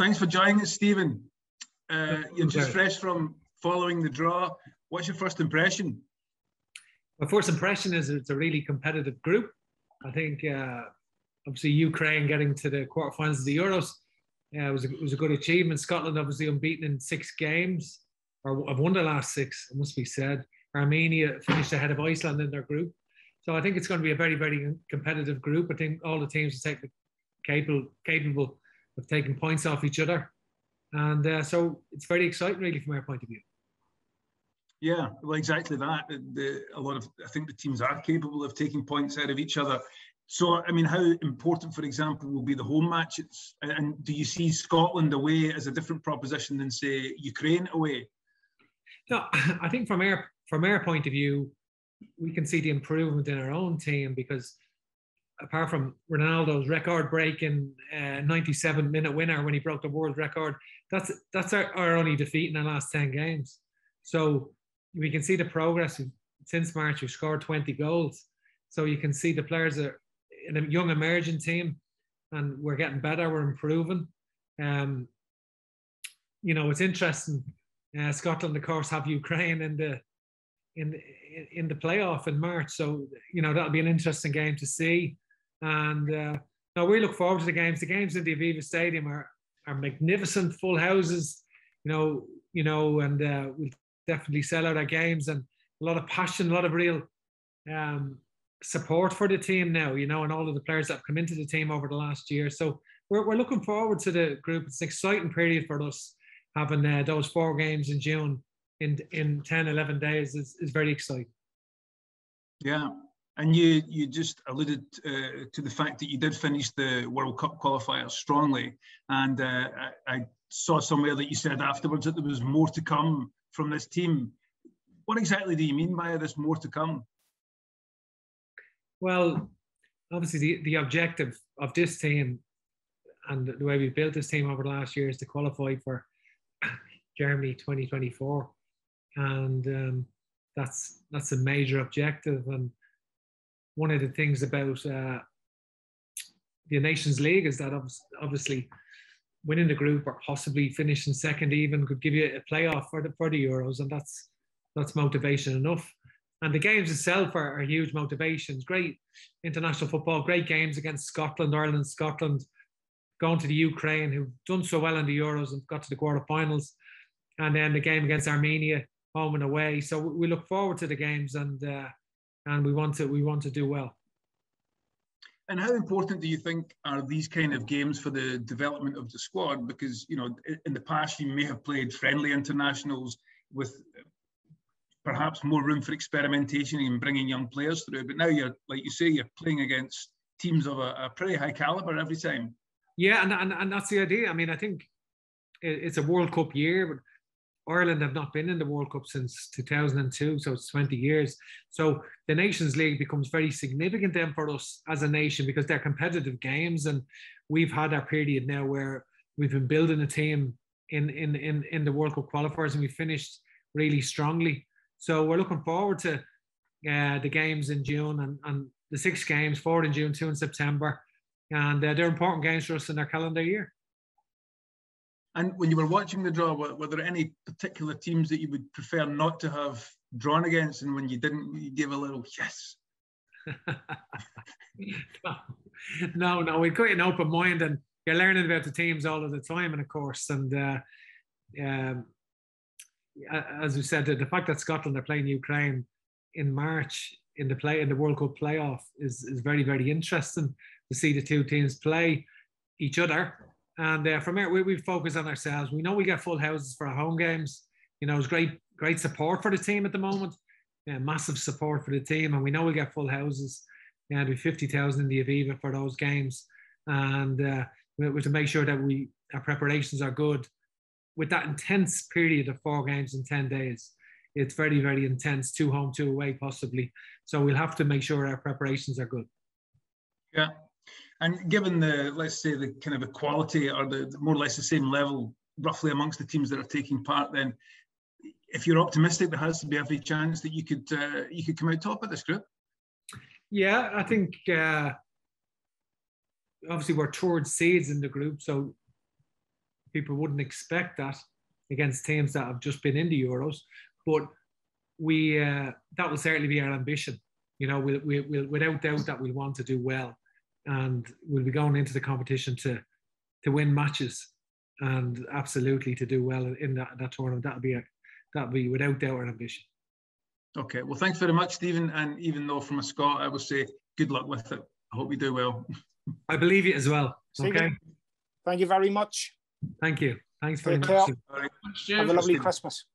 thanks for joining us, Stephen. You're just fresh from following the draw. What's your first impression? My first impression is it's a really competitive group. I think obviously Ukraine getting to the quarterfinals of the Euros was a good achievement. Scotland obviously unbeaten in 6 games, or have won the last 6, it must be said. Armenia finished ahead of Iceland in their group. So I think it's going to be a very, very competitive group. I think all the teams are capable of taking points off each other. And so it's very exciting, really, from our point of view. Yeah, well, exactly that. I think the teams are capable of taking points out of each other. So, I mean, how important, for example, will be the home matches? And do you see Scotland away as a different proposition than, say, Ukraine away? No, I think from our point of view, we can see the improvement in our own team, because apart from Ronaldo's record-breaking 97-minute winner when he broke the world record, that's our only defeat in the last 10 games. So we can see the progress since March. We've scored 20 goals. So you can see the players are in a young emerging team, and we're getting better, we're improving. It's interesting. Scotland, of course, have Ukraine in the playoff in March. So, that'll be an interesting game to see. And no, we look forward to the games. The games in the Aviva Stadium are magnificent, full houses, and we'll definitely sell out our games, and a lot of passion, a lot of real support for the team now, and all of the players that have come into the team over the last year. So we're looking forward to the group. It's an exciting period for us, having those 4 games in June in 10, 11 days is very exciting. Yeah. And you just alluded to the fact that you did finish the World Cup qualifiers strongly. And I saw somewhere that you said afterwards that there was more to come from this team. What exactly do you mean by this more to come? Well, obviously the objective of this team and the way we built this team over the last year is to qualify for Germany 2024. And that's a major objective. And one of the things about the Nations League is that obviously winning the group or possibly finishing second even could give you a playoff for the Euros, and that's motivation enough. And the games itself are huge motivations. Great international football, great games against Scotland, Ireland, Scotland, going to the Ukraine, who've done so well in the Euros and got to the quarterfinals, and then the game against Armenia, home and away. So we look forward to the games, and we want to do well. And how important do you think are these kind of games for the development of the squad? Because, in the past you may have played friendly internationals with perhaps more room for experimentation and bringing young players through. But now you're playing against teams of a pretty high caliber every time. Yeah, and that's the idea. I mean, I think it's a World Cup year, but Ireland have not been in the World Cup since 2002, so it's 20 years. So the Nations League becomes very significant then for us as a nation, because they're competitive games, and we've had our period now where we've been building a team in the World Cup qualifiers, and we finished really strongly. So we're looking forward to the games in June and the 6 games, 4 in June, 2 in September, and they're important games for us in our calendar year. And when you were watching the draw, were there any particular teams that you would prefer not to have drawn against? And when you didn't, you gave a little yes? No, we've got an open mind, and you're learning about the teams all of the time. And of course, and as we said, the fact that Scotland are playing Ukraine in March in the World Cup playoff is very, very interesting to see the two teams play each other. And from here, we focus on ourselves. We know we get full houses for our home games. It's great support for the team at the moment. Massive support for the team. And we know we get full houses. There'll be 50,000 in the Aviva for those games. And we have to make sure that our preparations are good. With that intense period of 4 games in 10 days, it's very, very intense, 2 home, 2 away possibly. So we'll have to make sure our preparations are good. Yeah. And given let's say the kind of equality or the more or less the same level roughly amongst the teams that are taking part, then if you're optimistic, there has to be every chance that you could come out top of this group. Yeah, I think obviously we're towards seeds in the group, so people wouldn't expect that against teams that have just been in the Euros. But we that will certainly be our ambition. You know, we'll without doubt that we want to do well, and we'll be going into the competition to win matches, and absolutely to do well in that tournament. That'll be without doubt our ambition. Okay, well, thanks very much, Stephen. And even though from a Scot, I would say good luck with it. I hope you do well. I believe you as well. Stephen, okay. Thank you very much. Thank you. Thanks very much. Have a lovely Christmas.